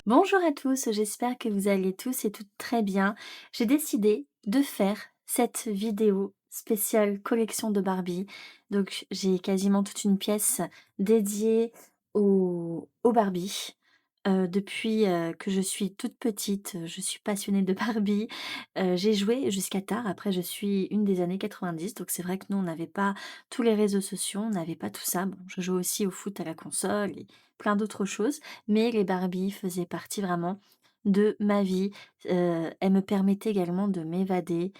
Bonjour à tous, j'espère que vous allez tous et toutes très bien. J'ai décidé de faire cette vidéo spéciale collection de Barbie. Donc j'ai quasiment toute une pièce dédiée aux Barbie. Depuis que je suis toute petite, je suis passionnée de Barbie. J'ai joué jusqu'à tard. Après, je suis une des années 90, donc c'est vrai que nous, on n'avait pas tous les réseaux sociaux, on n'avait pas tout ça. Bon, je joue aussi au foot à la console et plein d'autres choses. Mais les Barbie faisaient partie vraiment de ma vie. Elles me permettaient également de m'évader.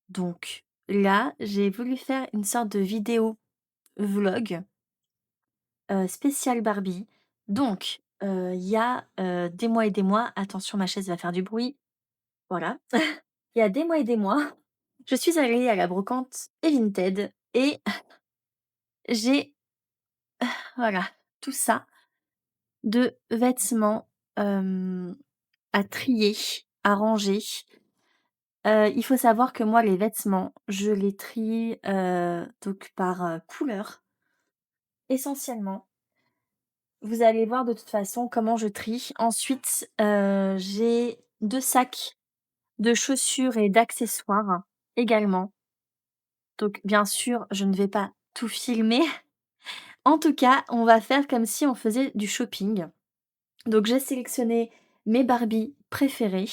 Donc là, j'ai voulu faire une sorte de vidéo vlog, spéciale Barbie. Donc, il y a, des mois et des mois, attention ma chaise va faire du bruit, voilà. Il y a des mois et des mois, je suis allée à la brocante et Vinted et j'ai, voilà, tout ça de vêtements, à trier, à ranger. Il faut savoir que moi, les vêtements, je les trie, donc par, couleur, essentiellement. Vous allez voir de toute façon comment je trie. Ensuite, j'ai 2 sacs de chaussures et d'accessoires également. Donc bien sûr, je ne vais pas tout filmer. En tout cas, on va faire comme si on faisait du shopping. Donc j'ai sélectionné mes Barbie préférées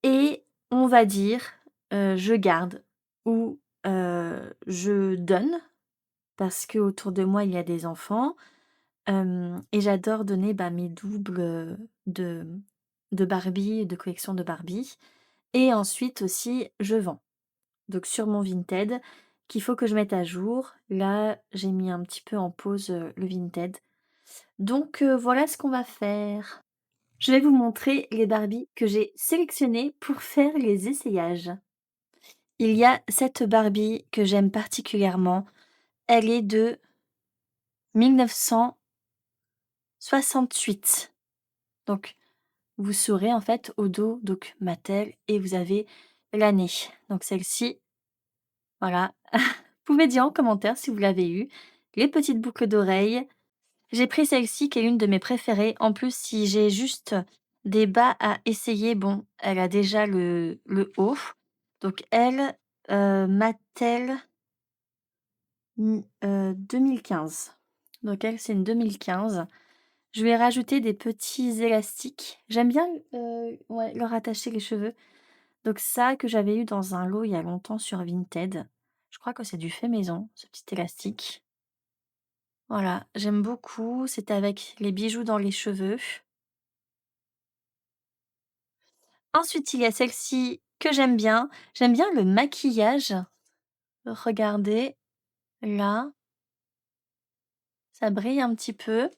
et on va dire, je garde ou, je donne parce qu'autour de moi, il y a des enfants, et j'adore donner, bah, mes doubles, de Barbie, de collection de Barbie et ensuite aussi je vends. Donc sur mon Vinted qu'il faut que je mette à jour. Là, j'ai mis un petit peu en pause, le Vinted. Donc, voilà ce qu'on va faire. Je vais vous montrer les Barbie que j'ai sélectionnées pour faire les essayages. Il y a cette Barbie que j'aime particulièrement. Elle est de 1968. Donc vous saurez en fait au dos, donc Mattel et vous avez l'année. Donc celle-ci, voilà. Vous pouvez dire en commentaire si vous l'avez eue. Les petites boucles d'oreilles. J'ai pris celle-ci qui est l'une de mes préférées. En plus, si j'ai juste des bas à essayer, bon, elle a déjà le haut. Donc elle, Mattel, 2015. Donc elle, c'est une 2015. Je lui ai rajouté des petits élastiques. J'aime bien, ouais, leur attacher les cheveux. Donc ça, que j'avais eu dans un lot il y a longtemps sur Vinted. Je crois que c'est du fait maison, ce petit élastique. Voilà, j'aime beaucoup. C'est avec les bijoux dans les cheveux. Ensuite, il y a celle-ci que j'aime bien. J'aime bien le maquillage. Regardez, là, ça brille un petit peu.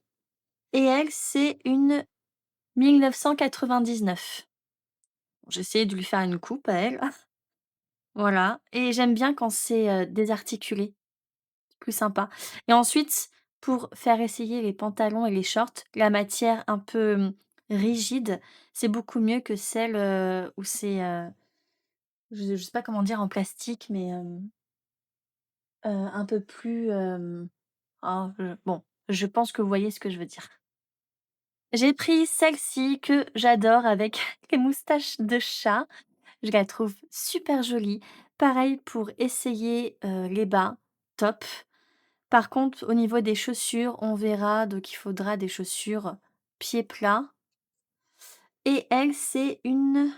Et elle, c'est une 1999. J'ai essayé de lui faire une coupe à elle. Voilà, et j'aime bien quand c'est, désarticulé, c'est plus sympa. Et ensuite, pour faire essayer les pantalons et les shorts, la matière un peu, rigide, c'est beaucoup mieux que celle, où c'est, je sais pas comment dire en plastique, mais, un peu plus, oh, bon, je pense que vous voyez ce que je veux dire. J'ai pris celle-ci que j'adore avec les moustaches de chat. Je la trouve super jolie. Pareil pour essayer, les bas, top. Par contre, au niveau des chaussures, on verra, donc il faudra des chaussures pieds plats et elle, c'est une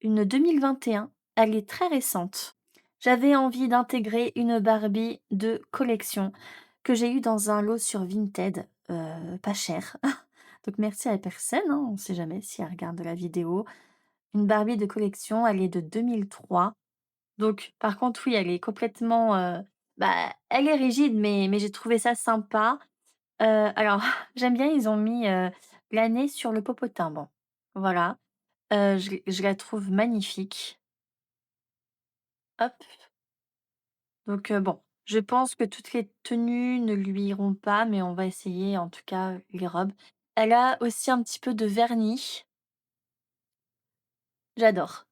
2021. Elle est très récente. J'avais envie d'intégrer une Barbie de collection que j'ai eue dans un lot sur Vinted, pas cher. Donc merci à la personne, hein, on sait jamais si elle regarde la vidéo. Une Barbie de collection, elle est de 2003. Donc par contre, oui, elle est complètement, bah, elle est rigide, mais j'ai trouvé ça sympa. Alors j'aime bien, ils ont mis, l'année sur le popotin. Bon, voilà, je la trouve magnifique. Hop, donc bon, je pense que toutes les tenues ne lui iront pas, mais on va essayer en tout cas les robes. Elle a aussi un petit peu de vernis. J'adore.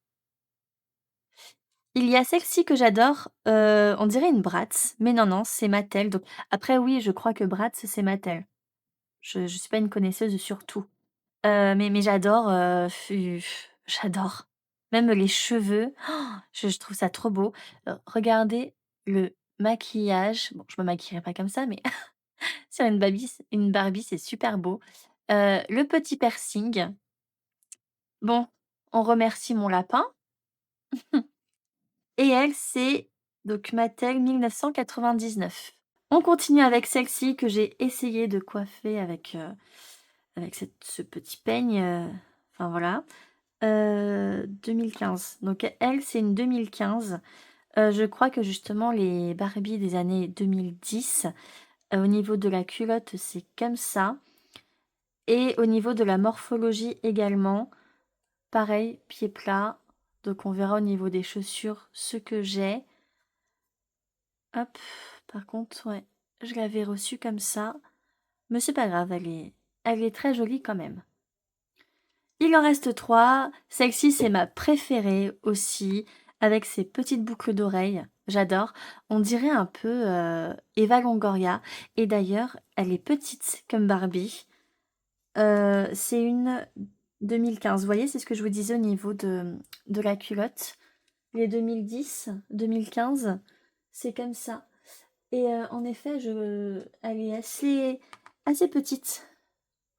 Il y a celle-ci que j'adore, on dirait une Bratz, mais non, non, c'est Mattel. Donc après oui, je crois que Bratz, c'est Mattel. Je suis pas une connaisseuse sur tout. Mais j'adore, j'adore. Même les cheveux, je trouve ça trop beau. Regardez le maquillage. Bon, je me maquillerai pas comme ça, mais sur une Barbie, c'est super beau. Le petit piercing. Bon, on remercie mon lapin et elle, c'est donc Mattel 1999. On continue avec celle-ci que j'ai essayé de coiffer avec ce petit peigne, enfin voilà. 2015. Donc elle, c'est une 2015. Je crois que justement les Barbie des années 2010, au niveau de la culotte, c'est comme ça et au niveau de la morphologie également, pareil, pied plat. Donc on verra au niveau des chaussures ce que j'ai. Hop, par contre, ouais, je l'avais reçue comme ça, mais c'est pas grave, elle est très jolie quand même. Il en reste 3. Celle-ci, c'est ma préférée aussi, avec ses petites boucles d'oreilles. J'adore. On dirait un peu Eva Longoria. Et d'ailleurs, elle est petite comme Barbie. C'est une 2015. Vous voyez, c'est ce que je vous disais au niveau de la culotte. Les 2010, 2015, c'est comme ça. Et en effet, elle est assez petite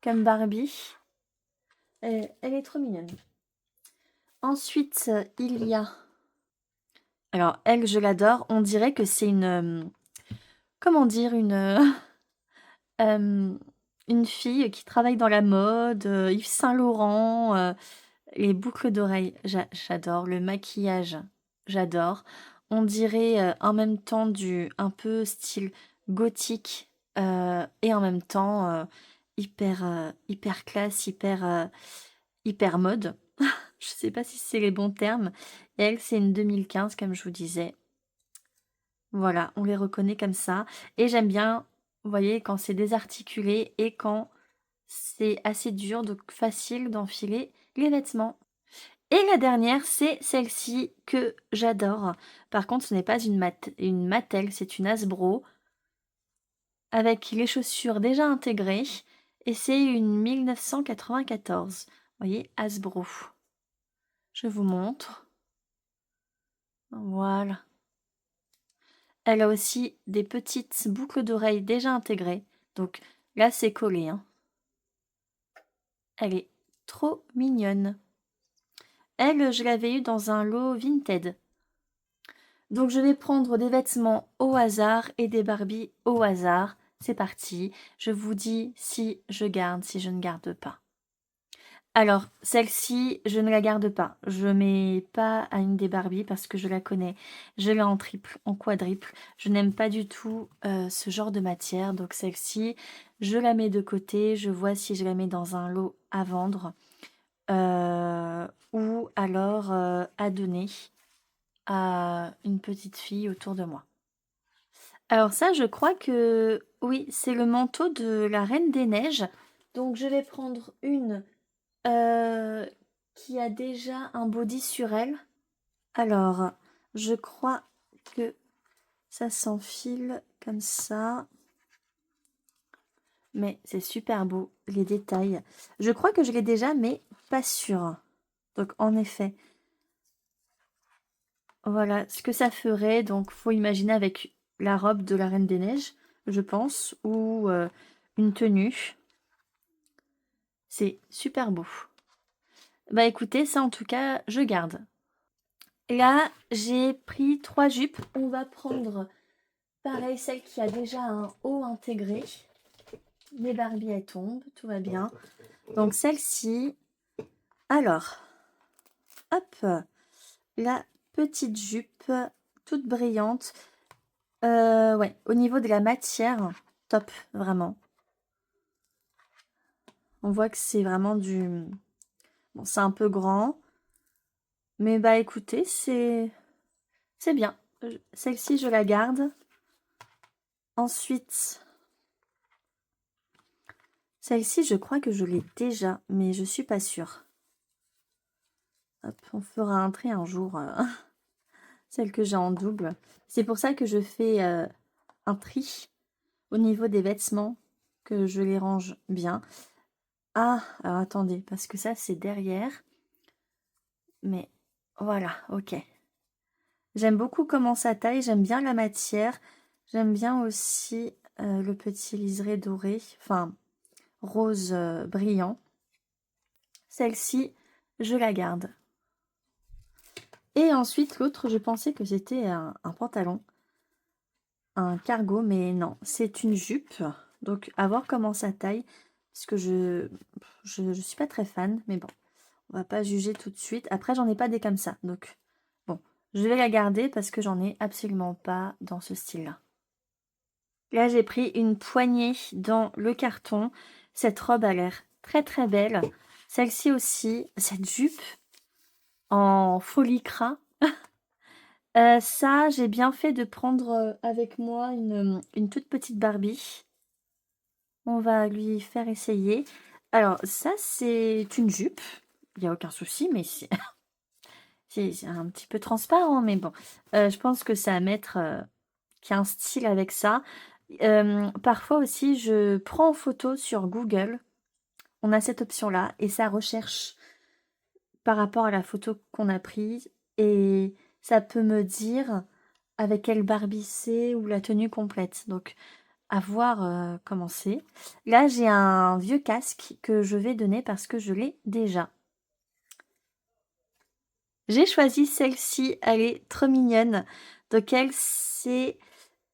comme Barbie. Elle est trop mignonne. Ensuite, il y a alors elle, je l'adore. On dirait que c'est comment dire? Une fille qui travaille dans la mode, Yves Saint Laurent, les boucles d'oreilles, j'adore. Le maquillage, j'adore. On dirait, en même temps du un peu style gothique, et en même temps, hyper classe, hyper mode. Je sais pas si c'est les bons termes. Et elle, c'est une 2015, comme je vous disais. Voilà, on les reconnaît comme ça. Et j'aime bien, vous voyez, quand c'est désarticulé et quand c'est assez dur, donc facile d'enfiler les vêtements. Et la dernière, c'est celle-ci que j'adore. Par contre, ce n'est pas une Mattel, c'est une Hasbro avec les chaussures déjà intégrées. Et c'est une 1994. Vous voyez, Hasbro. Je vous montre. Voilà. Elle a aussi des petites boucles d'oreilles déjà intégrées. Donc là, c'est collé, hein. Elle est trop mignonne. Elle, je l'avais eue dans un lot Vinted. Donc je vais prendre des vêtements au hasard et des Barbies au hasard. C'est parti. Je vous dis si je garde, si je ne garde pas. Alors, celle-ci, je ne la garde pas. Je mets pas à une des Barbies parce que je la connais. Je l'ai en triple, en quadruple. Je n'aime pas du tout ce genre de matière. Donc celle-ci, je la mets de côté. Je vois si je la mets dans un lot à vendre ou alors à donner à une petite fille autour de moi. Alors ça, je crois que oui, c'est le manteau de la Reine des Neiges. Donc je vais prendre une qui a déjà un body sur elle. Alors, je crois que ça s'enfile comme ça. Mais c'est super beau, les détails. Je crois que je l'ai déjà, mais pas sûre. Donc, en effet, voilà ce que ça ferait. Donc, faut imaginer avec la robe de la Reine des Neiges, je pense, ou une tenue. C'est super beau. Bah écoutez, ça en tout cas, je garde. Là, j'ai pris 3 jupes. On va prendre, pareil, celle qui a déjà un haut intégré. Les Barbies, elles tombent, tout va bien. Donc celle-ci. Alors, hop, la petite jupe, toute brillante. Ouais, au niveau de la matière, top, vraiment. On voit que c'est vraiment du... Bon, c'est un peu grand. Mais bah écoutez, c'est bien. Celle-ci, je la garde. Ensuite, celle-ci, je crois que je l'ai déjà, mais je suis pas sûre. Hop, on fera un tri un jour, celle que j'ai en double. C'est pour ça que je fais un tri au niveau des vêtements, que je les range bien. Ah, alors attendez, parce que ça, c'est derrière. Mais voilà, OK. J'aime beaucoup comment ça taille, j'aime bien la matière. J'aime bien aussi, le petit liseré doré, enfin rose, brillant. Celle-ci, je la garde. Et ensuite l'autre, je pensais que c'était un pantalon, un cargo, mais non, c'est une jupe. Donc à voir comment ça taille, parce que je suis pas très fan, mais bon, on va pas juger tout de suite. Après, j'en ai pas des comme ça, donc bon, je vais la garder parce que j'en ai absolument pas dans ce style-là. Là, j'ai pris une poignée dans le carton. Cette robe a l'air très très belle. Celle-ci aussi, cette jupe en faux lycra. Ça, j'ai bien fait de prendre avec moi une toute petite Barbie. On va lui faire essayer. Alors, ça, c'est une jupe. Il n'y a aucun souci, mais c'est c'est un petit peu transparent. Mais bon, je pense que c'est à mettre qu'il y a un style avec ça. Parfois aussi, je prends en photo sur Google. On a cette option-là et ça recherche par rapport à la photo qu'on a prise et ça peut me dire avec quelle Barbie c'est ou la tenue complète. Donc, à voir comment c'est. Là, j'ai un vieux casque que je vais donner parce que je l'ai déjà. J'ai choisi celle-ci, elle est trop mignonne. Donc, elle, c'est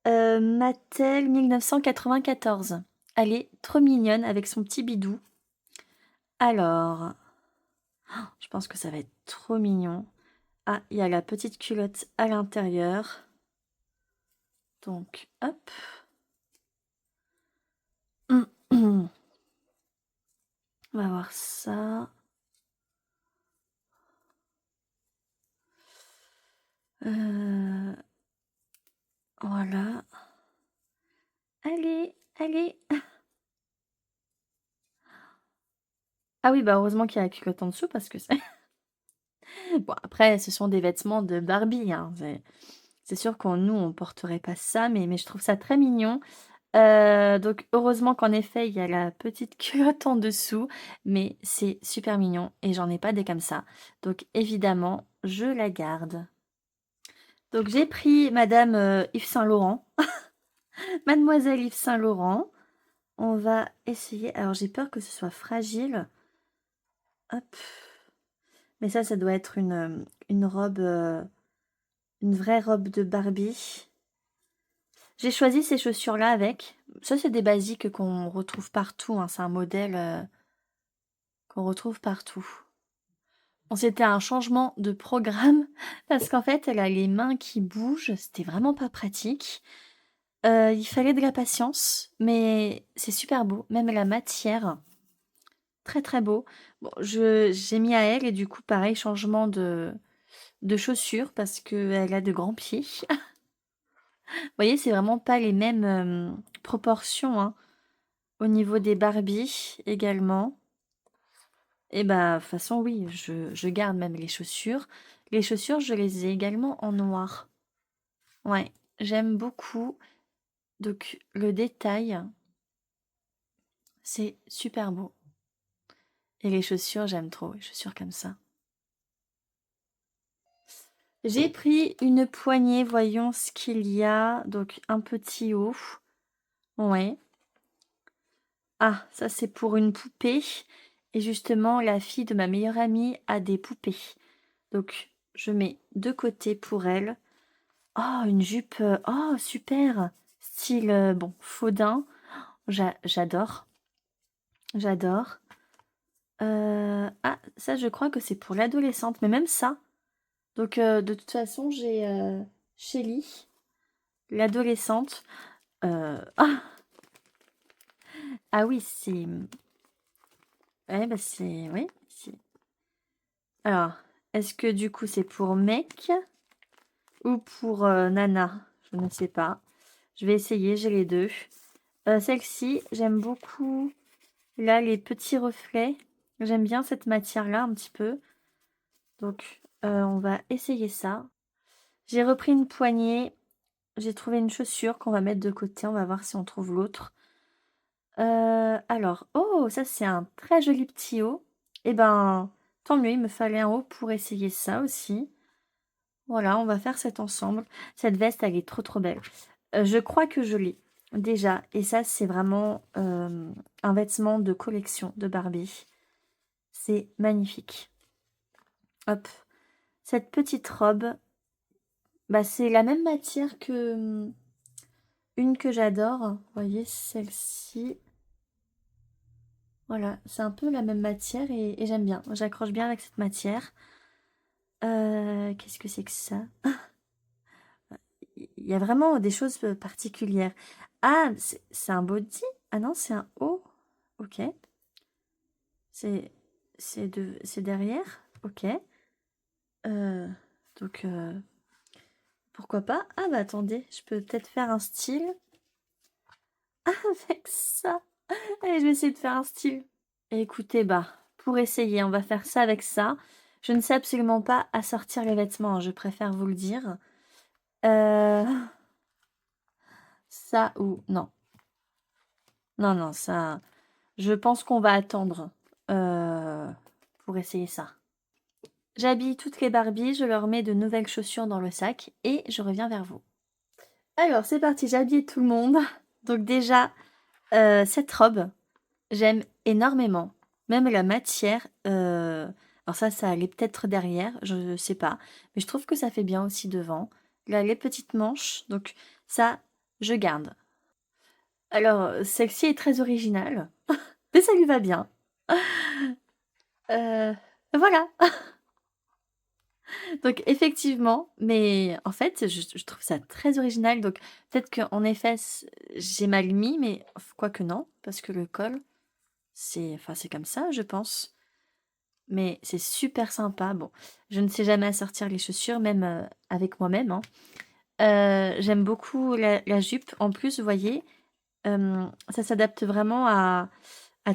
Mattel 1994. Elle est trop mignonne avec son petit bidou. Alors, je pense que ça va être trop mignon. Ah, il y a la petite culotte à l'intérieur. Donc, hop. On va voir ça. Voilà. Allez, allez. Ah oui, bah heureusement qu'il y a la culotte en dessous parce que c'est... Bon, après, ce sont des vêtements de Barbie, hein. C'est sûr qu'on nous, on porterait pas ça, mais je trouve ça très mignon. Donc heureusement qu'en effet, il y a la petite culotte en dessous, mais c'est super mignon et j'en ai pas des comme ça. Donc évidemment, je la garde. Donc j'ai pris madame, Yves Saint Laurent, mademoiselle Yves Saint Laurent. On va essayer alors j'ai peur que ce soit fragile. Hop. Mais ça doit être une robe, une vraie robe de Barbie. J'ai choisi ces chaussures-là avec. Ça, c'est des basiques qu'on retrouve partout, hein. C'est un modèle, qu'on retrouve partout. Bon, c'était un changement de programme parce qu'en fait, elle a les mains qui bougent. C'était vraiment pas pratique. Il fallait de la patience, mais c'est super beau. Même la matière, très, très beau. Bon, j'ai mis à elle et du coup, pareil, changement de chaussures parce qu'elle a de grands pieds. Vous voyez, c'est vraiment pas les mêmes, proportions, hein. Au niveau des Barbie également. Et bah, de toute façon, oui, je garde même les chaussures. Les chaussures, je les ai également en noir. Ouais, j'aime beaucoup. Donc, le détail, c'est super beau. Et les chaussures, j'aime trop les chaussures comme ça. J'ai pris une poignée, voyons ce qu'il y a. Donc, un petit haut. Ouais. Ah, ça c'est pour une poupée. Et justement, la fille de ma meilleure amie a des poupées. Donc, je mets de côté pour elle. Oh, une jupe. Oh, super. Style, bon, Faudin. J'adore. J'adore. Ah, ça, je crois que c'est pour l'adolescente. Mais même ça. Donc, de toute façon, j'ai Shelly, l'adolescente. Ah, ah oui, c'est... Ouais, bah c'est... Oui, alors, est-ce que du coup c'est pour mec ou pour nana? Je ne sais pas. Je vais essayer, j'ai les deux. Celle-ci, j'aime beaucoup. Là, les petits reflets. J'aime bien cette matière-là un petit peu. Donc, on va essayer ça. J'ai repris une poignée. J'ai trouvé une chaussure qu'on va mettre de côté. On va voir si on trouve l'autre. Alors, oh, ça c'est un très joli petit haut. Eh ben, tant mieux, il me fallait un haut pour essayer ça aussi. Voilà, on va faire cet ensemble. Cette veste, elle est trop, trop belle. Je crois que je l'ai déjà et ça, c'est vraiment, un vêtement de collection de Barbie. C'est magnifique. Hop, cette petite robe, bah, c'est la même matière que, une que j'adore. Vous voyez, celle-ci. Voilà, c'est un peu la même matière et j'aime bien. J'accroche bien avec cette matière. Qu'est-ce que c'est que ça? Il y a vraiment des choses, particulières. Ah, c'est un body? Ah non, c'est un haut? OK. C'est c'est derrière? OK. Heu, donc pourquoi pas? Ah bah, attendez, je peux peut-être faire un style avec ça. Allez, je vais essayer de faire un style. Écoutez, bah, pour essayer, on va faire ça avec ça. Je ne sais absolument pas assortir les vêtements, hein, je préfère vous le dire. Heu, ça ou non. Non, non, ça je pense qu'on va attendre, heu, pour essayer ça. J'habille toutes les Barbies, je leur mets de nouvelles chaussures dans le sac et je reviens vers vous. Alors c'est parti, j'ai habillé tout le monde. Donc déjà, cette robe, j'aime énormément. Même la matière, alors ça allait peut-être derrière, je sais pas, mais je trouve que ça fait bien aussi devant. Là, les petites manches, donc ça, je garde. Alors, celle-ci est très originale, mais ça lui va bien. Voilà. Donc effectivement, mais en fait, je trouve ça très original, donc peut-être qu'en effet, j'ai mal mis, mais quoique non, parce que le col, c'est comme ça, je pense. Mais c'est super sympa. Bon, je ne sais jamais assortir les chaussures, même, avec moi-même, hein. J'aime beaucoup la jupe. En plus, vous voyez, ça s'adapte vraiment à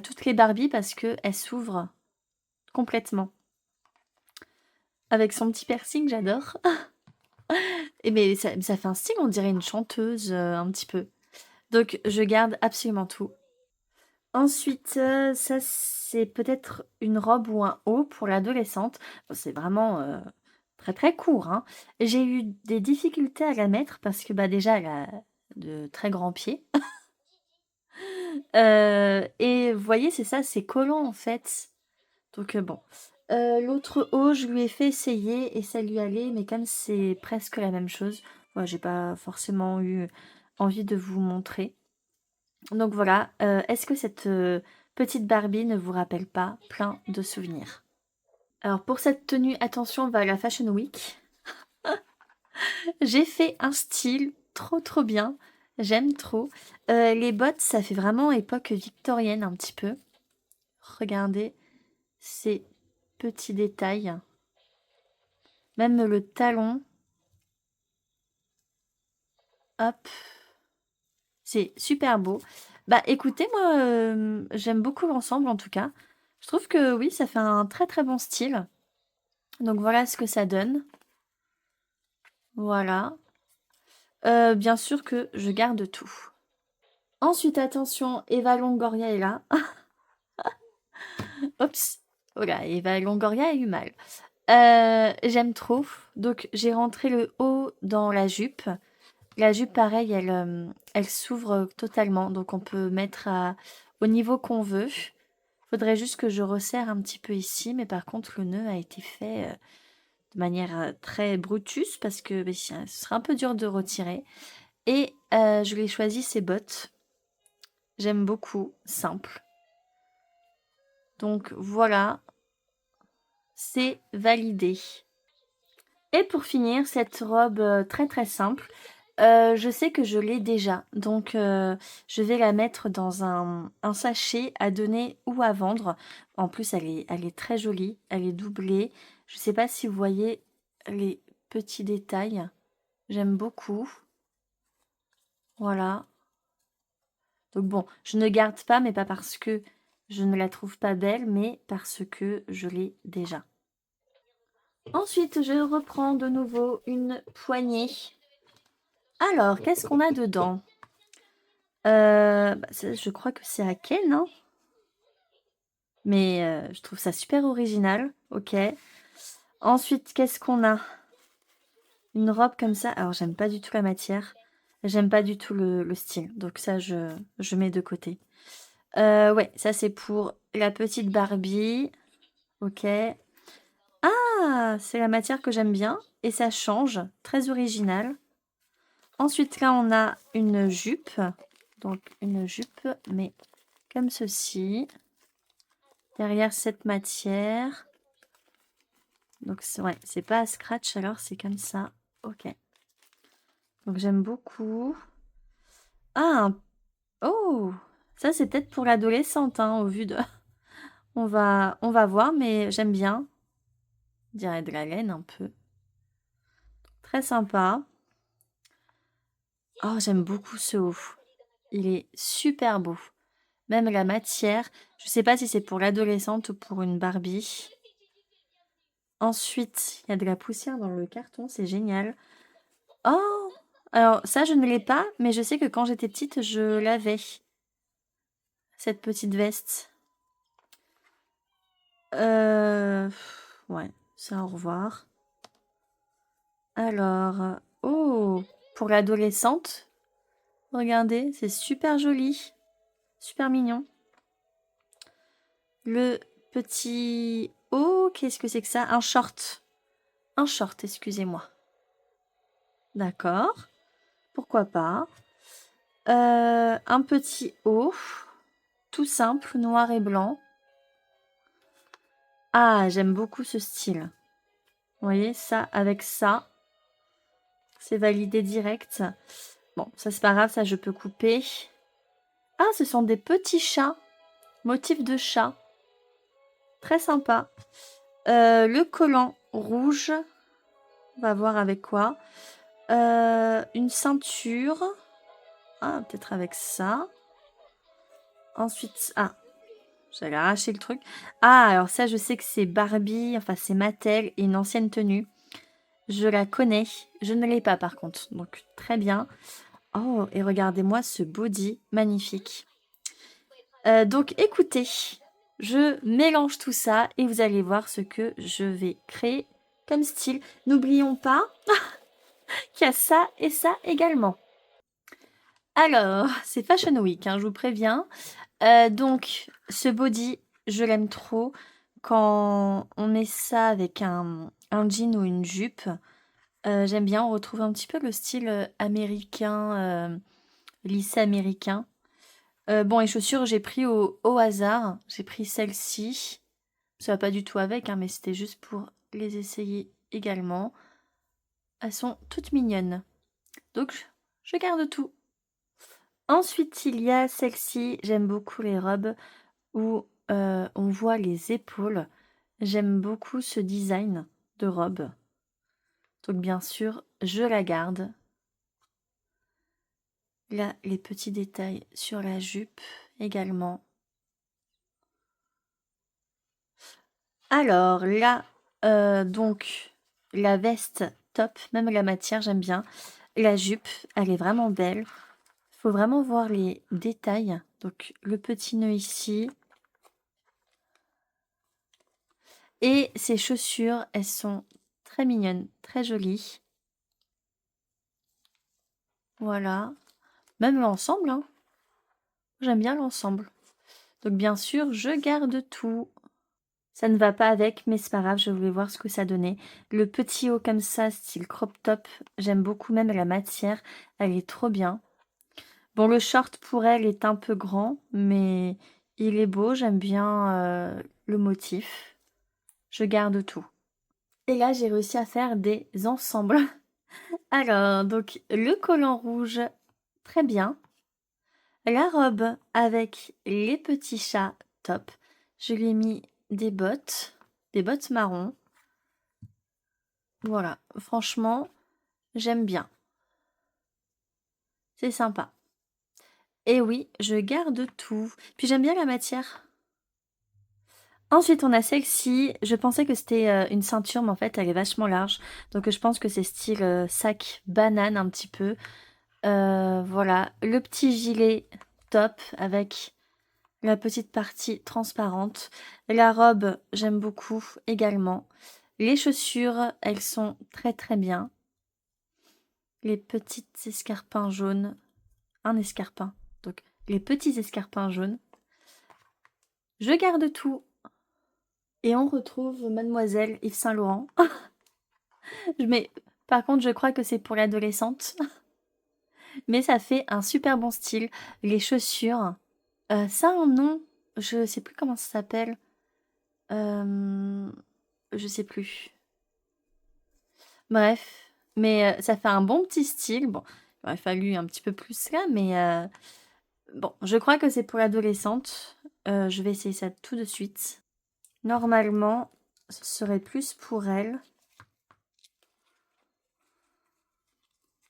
toutes les Barbies parce qu'elle s'ouvre complètement. Avec son petit piercing, j'adore. Et mais ça fait un style, on dirait une chanteuse, un petit peu. Donc je garde absolument tout. Ensuite, ça c'est peut-être une robe ou un haut pour l'adolescente. Bon, c'est vraiment, très, très court, hein. J'ai eu des difficultés à la mettre parce que, bah, déjà elle a de très grands pieds. Et vous voyez, c'est ça, c'est collant en fait. Donc, bon. L'autre haut, je lui ai fait essayer et ça lui allait, mais comme c'est presque la même chose, moi j'ai pas forcément eu envie de vous montrer. Donc voilà, est-ce que cette, petite Barbie ne vous rappelle pas plein de souvenirs? Alors pour cette tenue, attention, on va à la Fashion Week. J'ai fait un style trop, trop bien, j'aime trop. Les bottes, ça fait vraiment époque victorienne un petit peu. Regardez ces petits détails. Même le talon, hop, c'est super beau. Bah écoutez, moi, j'aime beaucoup l'ensemble en tout cas. Je trouve que oui, ça fait un très, très bon style. Donc voilà ce que ça donne. Voilà. Bien sûr que je garde tout. Ensuite, attention, Eva Longoria est là. Oups! Voilà, Eva Longoria a eu mal. J'aime trop. Donc j'ai rentré le haut dans la jupe. La jupe, pareil, elle s'ouvre totalement, donc on peut mettre au niveau qu'on veut. Faudrait juste que je resserre un petit peu ici, mais par contre le nœud a été fait, de manière, très brutus parce que, beh, ce serait un peu dur de retirer et je lui ai choisi ces bottes. J'aime beaucoup, simple. Donc voilà, c'est validé. Et pour finir, cette robe, très, très simple, je sais que je l'ai déjà, donc je vais la mettre dans un sachet à donner ou à vendre. En plus, elle est très jolie, elle est doublée. Je ne sais pas si vous voyez les petits détails. J'aime beaucoup. Voilà. Donc bon, je ne garde pas, mais pas parce que je ne la trouve pas belle, mais parce que je l'ai déjà. Ensuite, je reprends de nouveau une poignée. Alors, qu'est-ce qu'on a dedans? Je crois que c'est à Ken, hein. Mais je trouve ça super original. Ok. Ensuite, qu'est-ce qu'on a? Une robe comme ça. Alors, j'aime pas du tout la matière. J'aime pas du tout le style. Donc ça, je mets de côté. Ouais, ça c'est pour la petite Barbie. Ok. Ah, c'est la matière que j'aime bien. Et ça change. Très original. Ensuite, là, on a une jupe. Donc, une jupe, mais comme ceci. Derrière cette matière. Donc, ouais, c'est pas à scratch, alors c'est comme ça. Ok. Donc, j'aime beaucoup. Ah, oh, ça, c'est peut-être pour l'adolescente, hein, au vu de... On va voir, mais j'aime bien. Je dirais de la laine, un peu. Très sympa. Oh, j'aime beaucoup ce haut. Il est super beau. Même la matière. Je sais pas si c'est pour l'adolescente ou pour une Barbie. Ensuite, il y a de la poussière dans le carton, c'est génial. Oh! Alors ça, je ne l'ai pas, mais je sais que quand j'étais petite, je l'avais. Cette petite veste. Ouais, ça, au revoir. Alors, oh! Pour l'adolescente. Regardez, c'est super joli. Super mignon. Le petit... Oh, qu'est-ce que c'est que ça? Un short. Un short, excusez-moi. D'accord. Pourquoi pas. Un petit haut. Tout simple, noir et blanc. Ah, j'aime beaucoup ce style. Vous voyez, ça avec ça. C'est validé direct. Bon, ça c'est pas grave, ça je peux couper. Ah, ce sont des petits chats. Motif de chat. Très sympa. Le collant rouge. On va voir avec quoi. Une ceinture. Ah, peut-être avec ça. Ensuite, ah, j'allais arracher le truc. Ah, alors ça, je sais que c'est Barbie, enfin c'est Mattel et une ancienne tenue. Je la connais. Je ne l'ai pas par contre. Donc, très bien. Oh, et regardez-moi ce body magnifique. Donc, écoutez, je mélange tout ça et vous allez voir ce que je vais créer comme style. N'oublions pas qu'il y a ça et ça également. Alors, c'est Fashion Week, hein, je vous préviens. Donc, ce body, je l'aime trop. Quand on met ça avec un jean ou une jupe, j'aime bien. On retrouve un petit peu le style américain, lycée américain. Bon, les chaussures, j'ai pris au hasard. J'ai pris celle-ci. Ça va pas du tout avec, hein, mais c'était juste pour les essayer également. Elles sont toutes mignonnes. Donc, je garde tout. Ensuite, il y a celle-ci. J'aime beaucoup les robes où on voit les épaules. J'aime beaucoup ce design de robe. Donc, bien sûr, je la garde. Là, les petits détails sur la jupe également. Alors là, donc la veste top, même la matière j'aime bien. La jupe, elle est vraiment belle. Il faut vraiment voir les détails. Donc le petit nœud ici. Et ces chaussures, elles sont très mignonnes, très jolies. Voilà. Même l'ensemble, hein. J'aime bien l'ensemble. Donc bien sûr, je garde tout. Ça ne va pas avec, mais c'est pas grave, je voulais voir ce que ça donnait. Le petit haut comme ça, style crop top, j'aime beaucoup même la matière, elle est trop bien. Bon, le short pour elle est un peu grand, mais il est beau, j'aime bien le motif. Je garde tout. Et là, j'ai réussi à faire des ensembles. Alors, donc le collant rouge, très bien. La robe avec les petits chats, top. Je lui ai mis des bottes marron. Voilà, franchement, j'aime bien. C'est sympa. Et oui, je garde tout. Puis j'aime bien la matière. Ensuite, on a celle-ci. Je pensais que c'était une ceinture, mais en fait, elle est vachement large. Donc, je pense que c'est style sac banane un petit peu. Voilà, le petit gilet top avec la petite partie transparente. La robe, j'aime beaucoup également. Les chaussures, elles sont très, très bien. Les petites escarpins jaunes, un escarpin, donc les petits escarpins jaunes. Je garde tout et on retrouve Mademoiselle Yves Saint Laurent. Mais par contre, je crois que c'est pour l'adolescente, mais ça fait un super bon style. Les chaussures, ça a un nom, je sais plus comment ça s'appelle. Je sais plus. Bref, mais ça fait un bon petit style. Bon, il aurait fallu un petit peu plus là, mais bon, je crois que c'est pour l'adolescente. Je vais essayer ça tout de suite. Normalement, ce serait plus pour elle.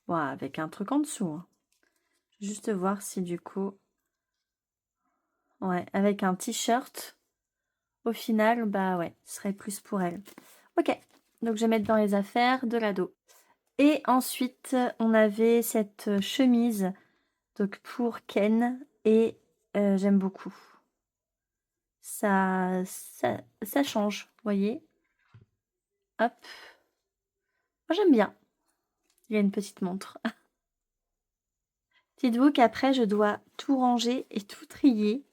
Ouais, avec un truc en dessous, hein. Juste voir si du coup... Ouais, avec un t-shirt, au final, bah ouais, ce serait plus pour elle. Ok, donc je vais mettre dans les affaires de l'ado. Et ensuite, on avait cette chemise donc pour Ken et j'aime beaucoup. Ça change, vous voyez? Hop. Moi, j'aime bien. Il y a une petite montre. Dites-vous qu'après, je dois tout ranger et tout trier.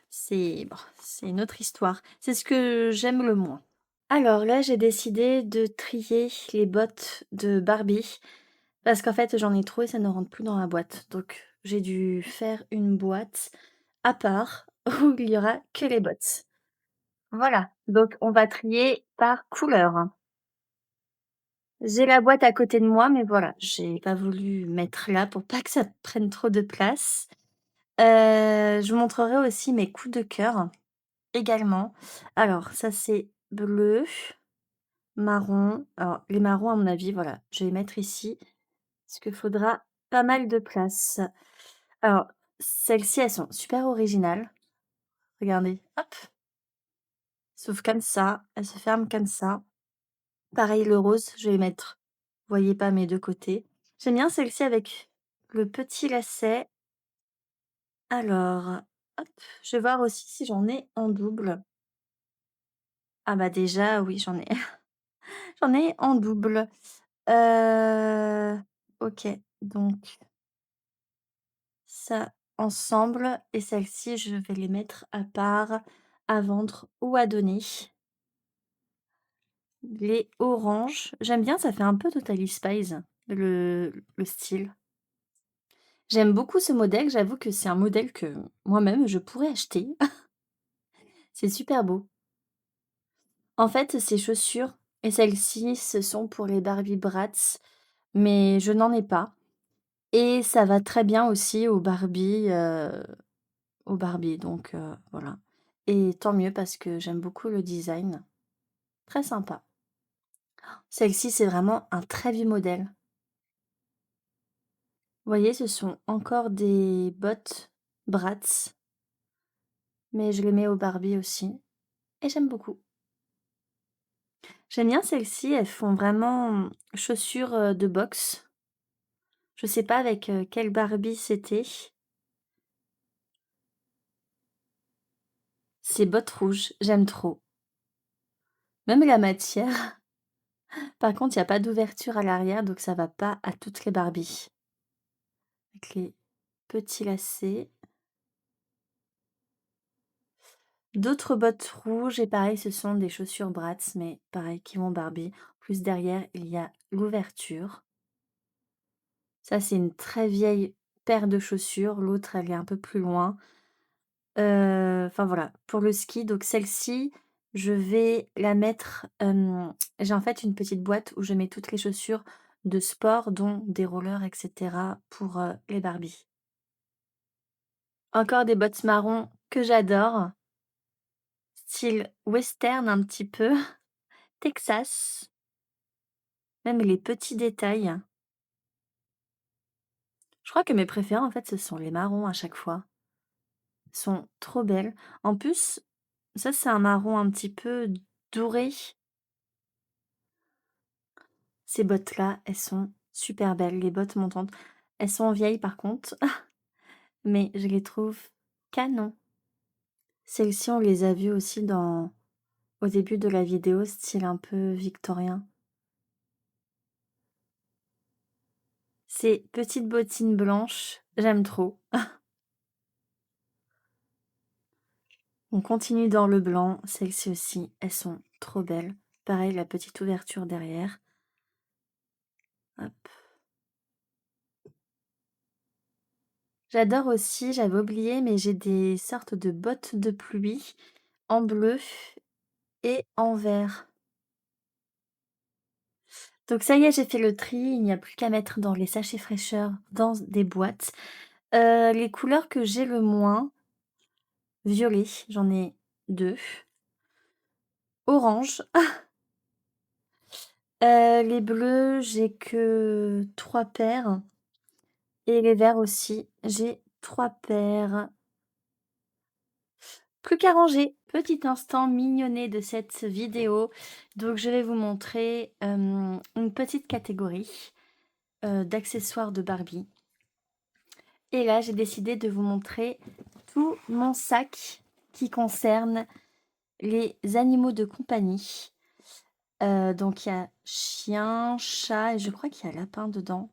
C'est bon, c'est une autre histoire. C'est ce que j'aime le moins. Alors là, j'ai décidé de trier les bottes de Barbie parce qu'en fait, j'en ai trop et ça ne rentre plus dans la boîte. Donc, j'ai dû faire une boîte à part où il y aura que les bottes. Voilà, donc on va trier par couleur. J'ai la boîte à côté de moi, mais voilà, j'ai pas voulu mettre là pour pas que ça prenne trop de place. Je vous montrerai aussi mes coups de cœur également. Alors ça c'est bleu, marron. Alors les marrons à mon avis, voilà, je vais les mettre ici parce qu'il faudra pas mal de place. Alors celles-ci, elles sont super originales. Regardez, hop, s'ouvre comme ça, elles se ferment comme ça. Pareil le rose, je vais les mettre, vous voyez pas mes 2 côtés. J'aime bien celle-ci avec le petit lacet. Alors, hop, je vais voir aussi si j'en ai en double. Ah bah déjà oui, j'en ai j'en ai en double. OK, donc ça ensemble et celle-ci, je vais les mettre à part, à vendre ou à donner. Les oranges, j'aime bien, ça fait un peu Totally Spies, le style. J'aime beaucoup ce modèle, j'avoue que c'est un modèle que moi-même je pourrais acheter. C'est super beau. En fait, ces chaussures et celles-ci, ce sont pour les Barbie Bratz, mais je n'en ai pas et ça va très bien aussi aux Barbie donc voilà et tant mieux parce que j'aime beaucoup le design. Très sympa. Celle-ci, c'est vraiment un très vieux modèle. Vous voyez, ce sont encore des bottes Bratz, mais je les mets aux Barbie aussi et j'aime beaucoup. J'aime bien celles-ci, elles font vraiment, chaussures, de boxe. Je sais pas avec, quelle Barbie c'était. Ces bottes rouges, j'aime trop. Même la matière. Par contre, il y a pas d'ouverture à l'arrière, donc ça va pas à toutes les Barbies. Avec les petits lacets. D'autres bottes rouges et pareil, ce sont des chaussures Bratz, mais pareil, qui vont Barbie. Plus derrière, il y a l'ouverture. Ça, c'est une très vieille paire de chaussures. L'autre, elle est un peu plus loin. Enfin voilà, pour le ski, donc celle-ci, je vais la mettre, j'ai en fait une petite boîte où je mets toutes les chaussures de sport, dont des rollers et cetera pour, les Barbie. Encore des bottes marron que j'adore, style western un petit peu, Texas, même les petits détails. Je crois que mes préférées en fait, ce sont les marrons à chaque fois. Elles sont trop belles. En plus, ça c'est un marron un petit peu doré. Ces bottes-là, elles sont super belles, les bottes montantes. Elles sont vieilles par contre, mais je les trouve canon. Celles-ci, on les a vues aussi au début de la vidéo, style un peu victorien. Ces petites bottines blanches, j'aime trop. On continue dans le blanc, celles-ci aussi, elles sont trop belles. Pareil, la petite ouverture derrière. Hop. J'adore aussi, j'avais oublié, mais j'ai des sortes de bottes de pluie en bleu et en vert. Donc ça y est, j'ai fait le tri, il n'y a plus qu'à mettre dans les sachets fraîcheur, dans des boîtes. Les couleurs que j'ai le moins, violet, j'en ai 2. Orange. Les bleus, j'ai que 3 paires et les verts aussi, j'ai 3 paires. Plus qu'à ranger. Petit instant mignonnet de cette vidéo. Donc je vais vous montrer, une petite catégorie, d'accessoires de Barbie. Et là, j'ai décidé de vous montrer tout mon sac qui concerne les animaux de compagnie. Donc il y a chien, chat et je crois qu'il y a lapin dedans.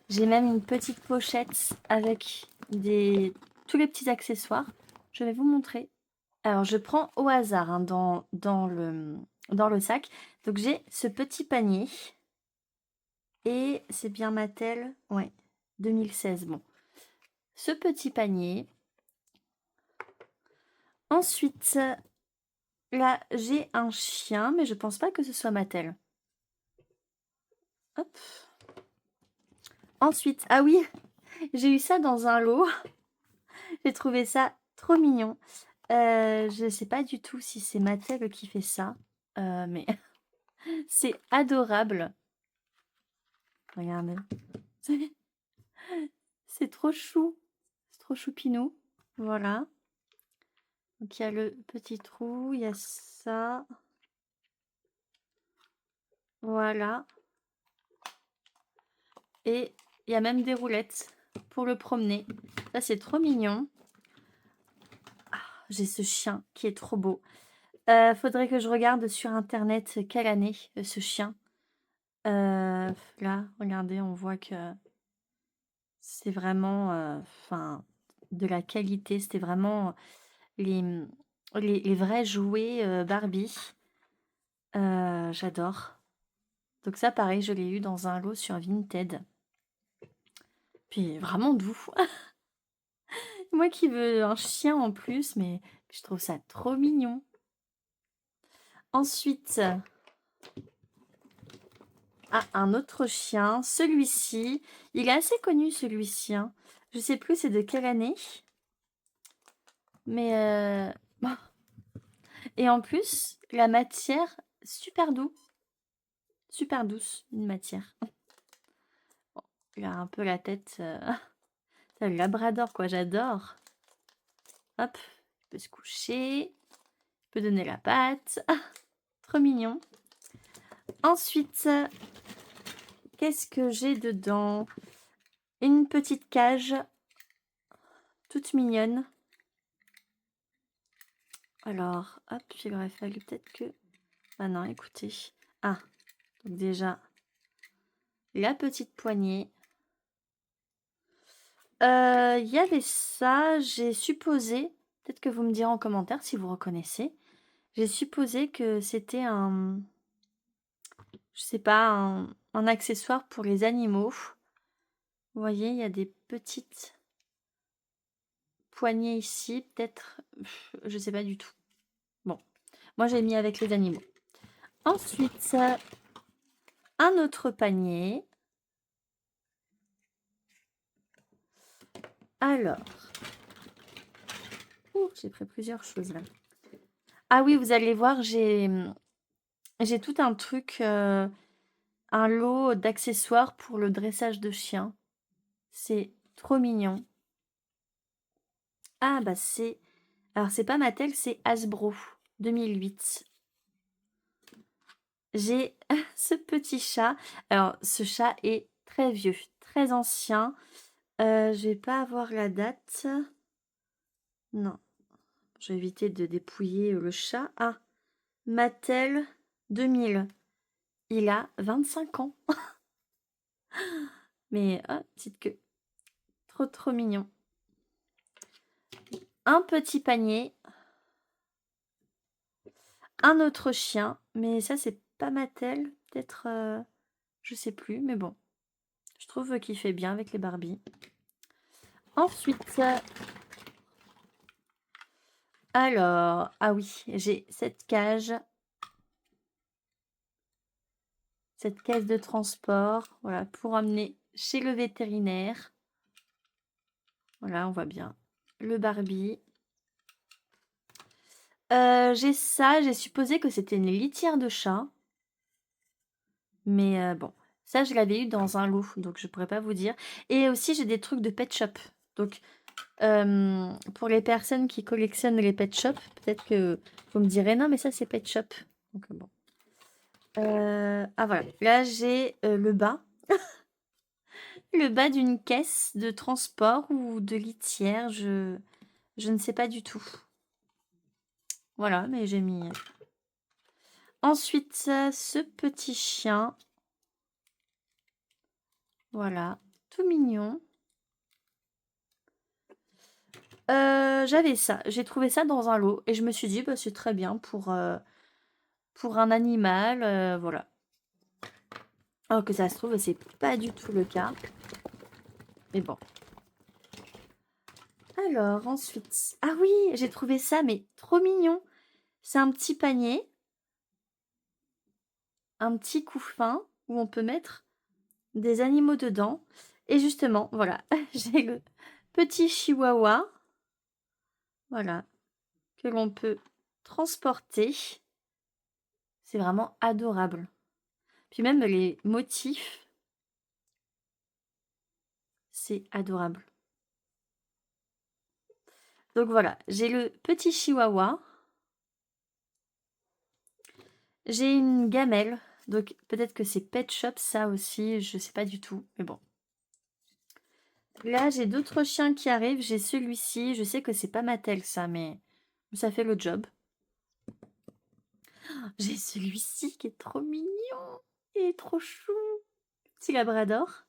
J'ai même une petite pochette avec tous les petits accessoires. Je vais vous montrer. Alors je prends au hasard, hein, dans le sac. Donc j'ai ce petit panier et c'est bien Mattel, ouais, 2016, bon. Ce petit panier. Ensuite, là, j'ai un chien, mais je pense pas que ce soit Mattel. Hop. Ensuite, ah oui, j'ai eu ça dans un lot. J'ai trouvé ça trop mignon. Je sais pas du tout si c'est Mattel qui fait ça, mais c'est adorable. Regardez. C'est trop chou. C'est trop choupinou. Voilà. Donc il y a le petit trou, il y a ça. Voilà. Et il y a même des roulettes pour le promener. Ça, c'est trop mignon. Ah, j'ai ce chien qui est trop beau. Faudrait que je regarde sur internet quelle année ce chien. Là, regardez, on voit que c'est vraiment, enfin, de la qualité. C'était vraiment les, les vrais jouets Barbie. J'adore. Donc ça, pareil, je l'ai eu dans un lot sur Vinted. Puis vraiment doux. Moi qui veux un chien en plus, mais je trouve ça trop mignon. Ensuite, un autre chien. Celui-ci, il est assez connu celui-ci, hein. Je sais plus c'est de quelle année. Mais et en plus, la matière, super doux. Super douce, une matière. Bon, il a un peu la tête... c'est le labrador, quoi, j'adore. Hop, il peut se coucher. Il peut donner la patte. Ah, trop mignon. Ensuite, qu'est-ce que j'ai dedans? Une petite cage toute mignonne. Alors, hop, il aurait fallu peut-être que... Ah non, écoutez. Ah, donc déjà, la petite poignée. Il y avait ça, j'ai supposé, peut-être que vous me direz en commentaire si vous reconnaissez, j'ai supposé que c'était je sais pas, un accessoire pour les animaux. Vous voyez, il y a des petites poignées ici, peut-être, je sais pas du tout. Bon, moi j'ai mis avec les animaux. Ensuite, un autre panier. Alors, j'ai pris plusieurs choses là. Ah oui, vous allez voir, j'ai tout un truc, un lot d'accessoires pour le dressage de chiens. C'est trop mignon. Ah bah c'est... Alors c'est pas Mattel, c'est Hasbro, 2008. J'ai ce petit chat. Alors ce chat est très vieux, très ancien. Je vais pas avoir la date. Non, je vais éviter de dépouiller le chat. Ah, Mattel 2000. Il a 25 ans. Mais, ah, petite queue. Trop, trop mignon. Un petit panier. Un autre chien. Mais ça, c'est pas Mattel. Peut-être, je sais plus. Mais bon, je trouve qu'il fait bien avec les Barbie. Ensuite, alors, ah oui, j'ai cette cage. Cette caisse de transport, voilà, pour amener chez le vétérinaire. Voilà, on voit bien le Barbie. J'ai ça, j'ai supposé que c'était une litière de chat. Mais bon, ça je l'avais eu dans un lot, donc je pourrais pas vous dire. Et aussi j'ai des trucs de pet shop. Donc pour les personnes qui collectionnent les pet shop, peut-être que vous me direz non mais ça c'est pet shop. Donc bon. Ah voilà, là j'ai le bas. Le bas d'une caisse de transport ou de litière, je ne sais pas du tout. Voilà, mais j'ai mis. Ensuite, ce petit chien. Voilà, tout mignon. J'avais ça, j'ai trouvé ça dans un lot et je me suis dit, bah, c'est très bien pour un animal, voilà. Alors que ça se trouve, c'est pas du tout le cas. Mais bon. Alors, ensuite. Ah oui, j'ai trouvé ça, mais trop mignon. C'est un petit panier. Un petit couffin où on peut mettre des animaux dedans. Et justement, voilà, j'ai le petit chihuahua. Voilà, que l'on peut transporter. C'est vraiment adorable. Puis même les motifs, c'est adorable. Donc voilà, j'ai le petit chihuahua. J'ai une gamelle. Donc peut-être que c'est Pet Shop ça aussi, je sais pas du tout. Mais bon. Là, j'ai d'autres chiens qui arrivent. J'ai celui-ci. Je sais que c'est pas Mattel ça, mais ça fait le job. J'ai celui-ci qui est trop mignon. Il est trop chou. Petit labrador.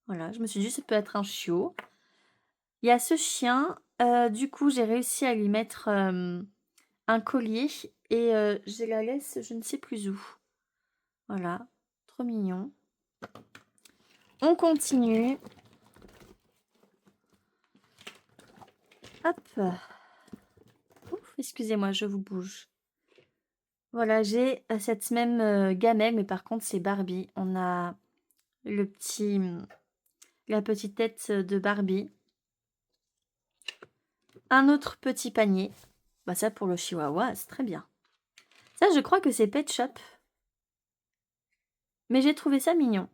Voilà, je me suis dit ça peut être un chiot. Il y a ce chien. Du coup, j'ai réussi à lui mettre un collier. Et je la laisse je ne sais plus où. Voilà, trop mignon. On continue. Hop. Ouf, excusez-moi, je vous bouge. Voilà, j'ai cette même gamelle, mais par contre, c'est Barbie. On a la petite tête de Barbie. Un autre petit panier. Bah ça, pour le chihuahua, c'est très bien. Ça, je crois que c'est Pet Shop. Mais j'ai trouvé ça mignon.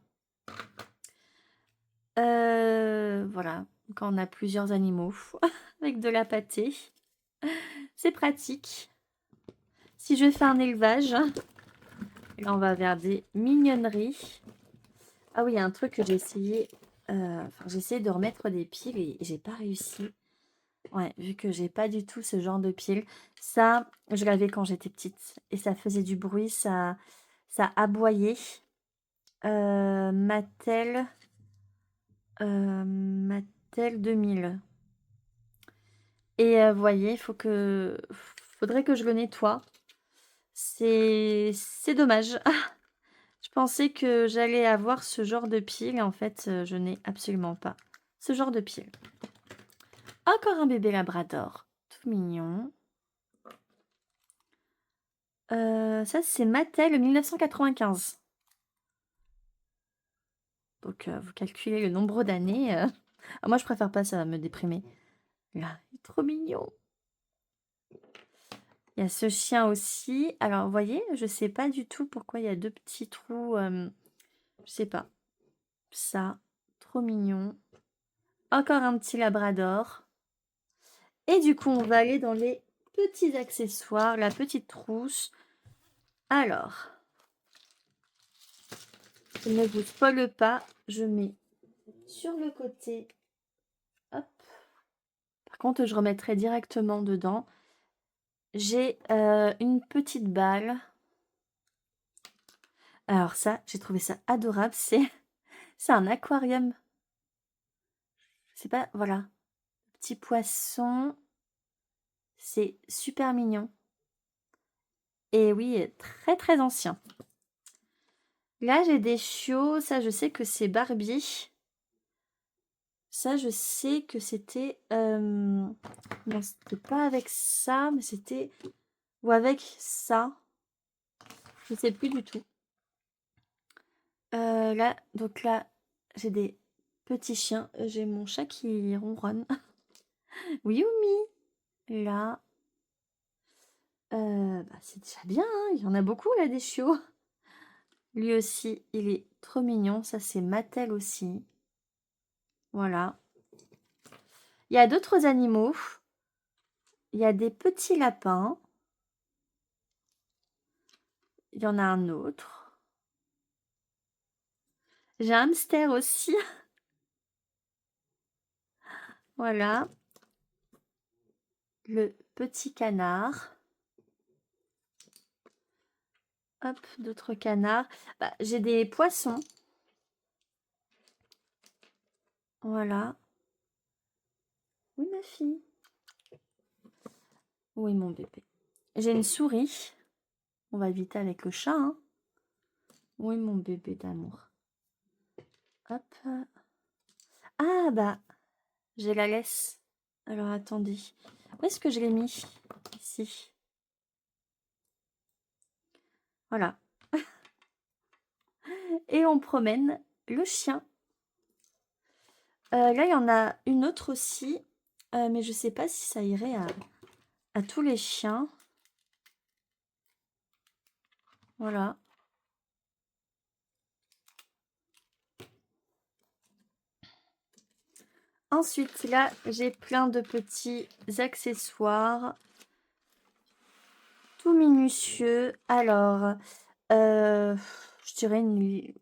Voilà, quand on a plusieurs animaux avec de la pâtée, c'est pratique. Si je fais un élevage, là on va vers des mignonneries. Ah oui, il y a un truc que j'ai essayé. J'ai essayé de remettre des piles et j'ai pas réussi. Ouais, vu que j'ai pas du tout ce genre de piles. Ça, je l'avais quand j'étais petite et ça faisait du bruit, ça aboyait. Mattel 2000. Et vous voyez, faudrait que je le nettoie. C'est dommage. Je pensais que j'allais avoir ce genre de pile. En fait, je n'ai absolument pas ce genre de pile. Encore un bébé labrador. Tout mignon. Ça, c'est Mattel 1995. Donc, vous calculez le nombre d'années. Ah, moi, je préfère pas, ça va me déprimer. Là, il est trop mignon. Il y a ce chien aussi. Alors, vous voyez, je sais pas du tout pourquoi il y a deux petits trous. Je sais pas. Ça, trop mignon. Encore un petit labrador. Et du coup, on va aller dans les petits accessoires, la petite trousse. Alors, Je ne vous spoile pas, je mets sur le côté. Hop. Par contre, je remettrai directement dedans. J'ai une petite balle. Alors ça, j'ai trouvé ça adorable. C'est un aquarium. C'est pas... Voilà. Petit poisson. C'est super mignon. Et oui, très très ancien. Là, j'ai des chiots. Ça, je sais que c'est Barbie. Ça, je sais que c'était... Non, c'était pas avec ça, mais c'était... Ou avec ça. Je sais plus du tout. Là, donc là, j'ai des petits chiens. J'ai mon chat qui ronronne. Oui, Oumi. Là. Bah, c'est déjà bien, hein. Il y en a beaucoup là, des chiots. Lui aussi, il est trop mignon. Ça, c'est Mattel aussi. Voilà. Il y a d'autres animaux. Il y a des petits lapins. Il y en a un autre. J'ai un hamster aussi. Voilà. Le petit canard. Hop, d'autres canards. Bah, j'ai des poissons. Voilà. Oui, ma fille. Oui, mon bébé. J'ai une souris. On va éviter avec le chat, hein. Oui, mon bébé d'amour. Hop. Ah, bah, j'ai la laisse. Alors, attendez. Où est-ce que je l'ai mis? Ici. Voilà. Et on promène le chien. Là, il y en a une autre aussi. Mais je sais pas si ça irait à tous les chiens. Voilà. Ensuite, là, j'ai plein de petits accessoires. Tout minutieux. Alors, je dirais une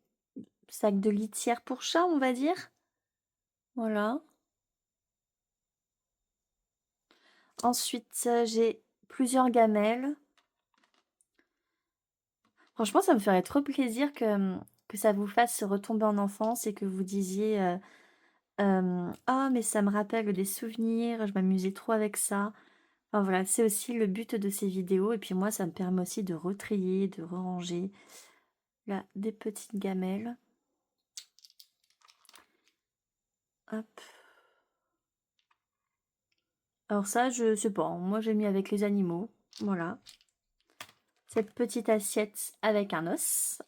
sac de litière pour chat, on va dire. Voilà. Ensuite, j'ai plusieurs gamelles. Franchement, ça me ferait trop plaisir que ça vous fasse retomber en enfance et que vous disiez «Oh, mais ça me rappelle des souvenirs, je m'amusais trop avec ça». Enfin voilà, c'est aussi le but de ces vidéos et puis moi, ça me permet aussi de retrier, de ranger. Là, des petites gamelles. Hop. Alors ça, je sais pas, moi j'ai mis avec les animaux. Voilà. Cette petite assiette avec un os.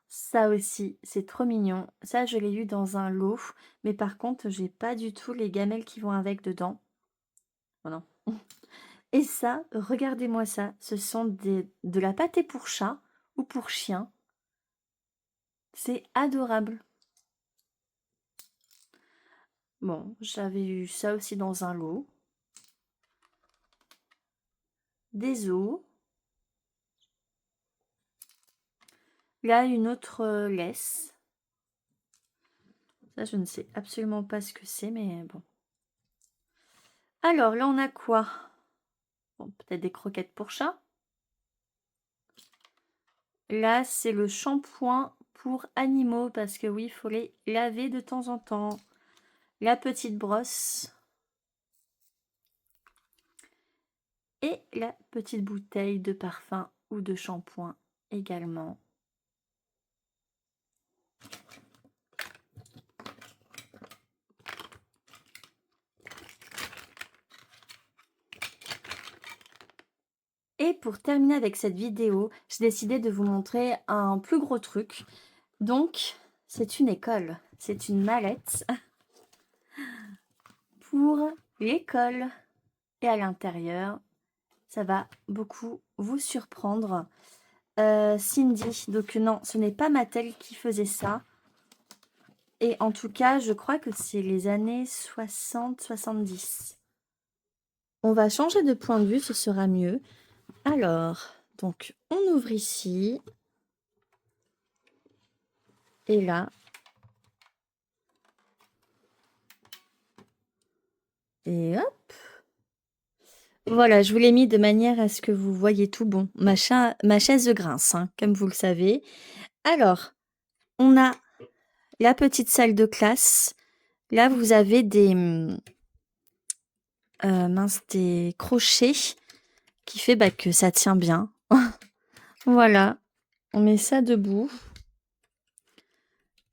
Ça aussi, c'est trop mignon. Ça, je l'ai eu dans un lot. Mais par contre, j'ai pas du tout les gamelles qui vont avec dedans. Oh non. Et ça, regardez-moi ça. Ce sont de la pâtée pour chat ou pour chien. C'est adorable. Bon, j'avais eu ça aussi dans un lot. Des os. Là, une autre laisse. Ça, je ne sais absolument pas ce que c'est, mais bon. Alors, là, on a quoi? Bon, peut-être des croquettes pour chat. Là, c'est le shampoing pour animaux parce que oui, il faut les laver de temps en temps. La petite brosse. Et la petite bouteille de parfum ou de shampoing également. Et pour terminer avec cette vidéo, j'ai décidé de vous montrer un plus gros truc. Donc, c'est une école. C'est une mallette pour l'école. Et à l'intérieur, ça va beaucoup vous surprendre. Cindy, donc non, ce n'est pas Mattel qui faisait ça. Et en tout cas, je crois que c'est les années 60-70. On va changer de point de vue, ce sera mieux. Alors, donc, on ouvre ici. Et là. Et hop. Voilà, je vous l'ai mis de manière à ce que vous voyez tout. Bon, ma chaise grince, hein, comme vous le savez. Alors, on a la petite salle de classe. Là, vous avez des, des crochets qui fait que ça tient bien. Voilà, on met ça debout.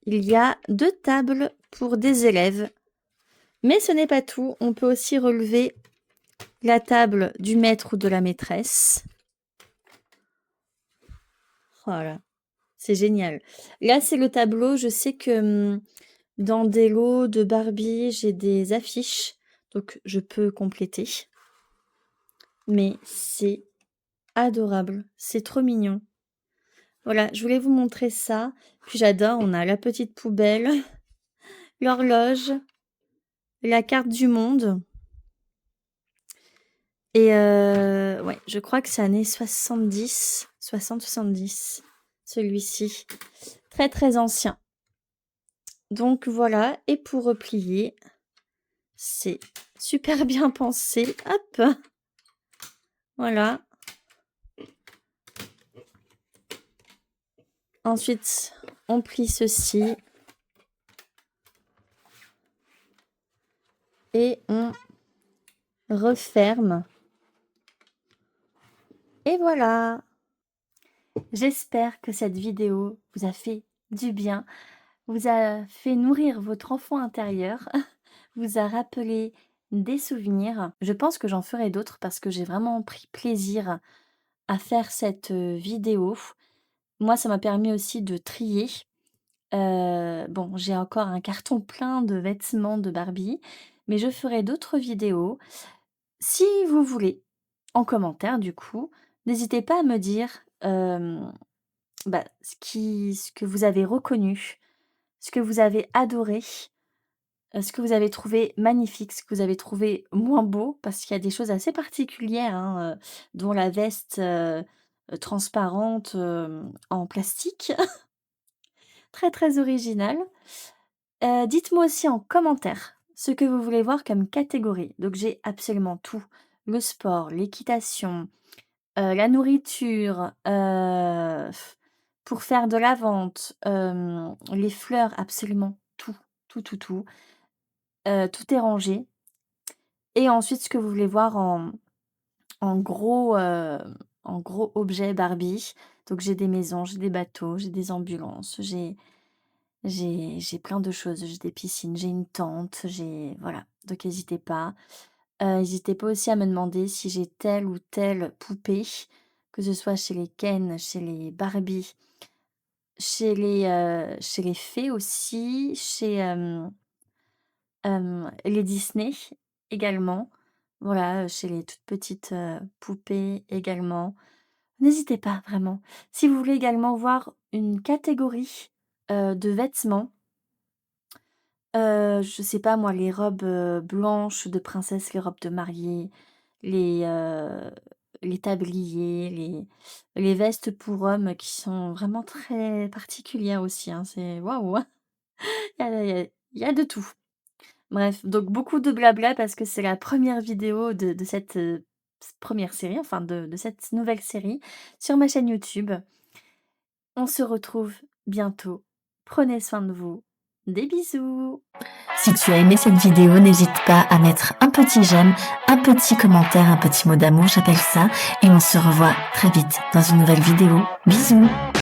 Il y a 2 tables pour des élèves. Mais ce n'est pas tout. On peut aussi relever la table du maître ou de la maîtresse. Voilà, c'est génial. Là, c'est le tableau. Je sais que dans des lots de Barbie, j'ai des affiches. Donc, je peux compléter. Mais c'est adorable. C'est trop mignon. Voilà, je voulais vous montrer ça. Puis j'adore, on a la petite poubelle, l'horloge, la carte du monde. Et ouais, je crois que c'est années 70, 60-70, celui-ci. Très, très ancien. Donc voilà, et pour replier, c'est super bien pensé. Hop! Voilà. Ensuite, on plie ceci. Et on referme. Et voilà! J'espère que cette vidéo vous a fait du bien, vous a fait nourrir votre enfant intérieur, vous a rappelé des souvenirs. Je pense que j'en ferai d'autres parce que j'ai vraiment pris plaisir à faire cette vidéo. Moi, ça m'a permis aussi de trier. Bon, j'ai encore un carton plein de vêtements de Barbie, mais je ferai d'autres vidéos. Si vous voulez, en commentaire du coup, n'hésitez pas à me dire ce que vous avez reconnu, ce que vous avez adoré, ce que vous avez trouvé magnifique, ce que vous avez trouvé moins beau, parce qu'il y a des choses assez particulières, hein, dont la veste transparente en plastique, très très originale. Dites-moi aussi en commentaire ce que vous voulez voir comme catégorie. Donc j'ai absolument tout, le sport, l'équitation, la nourriture, pour faire de la vente, les fleurs, absolument tout, tout, tout, tout. Tout est rangé et ensuite ce que vous voulez voir en gros, en gros objet Barbie. Donc j'ai des maisons, j'ai des bateaux, j'ai des ambulances, j'ai plein de choses. J'ai des piscines, j'ai une tente, j'ai voilà, donc n'hésitez pas. N'hésitez pas aussi à me demander si j'ai telle ou telle poupée, que ce soit chez les Ken, chez les Barbie, chez les fées aussi, chez, les Disney également. Voilà, chez les toutes petites, poupées également. N'hésitez pas vraiment. Si vous voulez également voir une catégorie, de vêtements, je sais pas moi, les robes, blanches de princesse, les robes de mariée, les, les tabliers, les vestes pour hommes qui sont vraiment très particulières aussi, hein. C'est waouh! Il y a de tout. Bref, donc beaucoup de blabla parce que c'est la première vidéo de cette, 1re série, enfin de cette nouvelle série sur ma chaîne YouTube. On se retrouve bientôt. Prenez soin de vous. Des bisous. Si tu as aimé cette vidéo, n'hésite pas à mettre un petit j'aime, un petit commentaire, un petit mot d'amour, j'appelle ça, et on se revoit très vite dans une nouvelle vidéo. Bisous.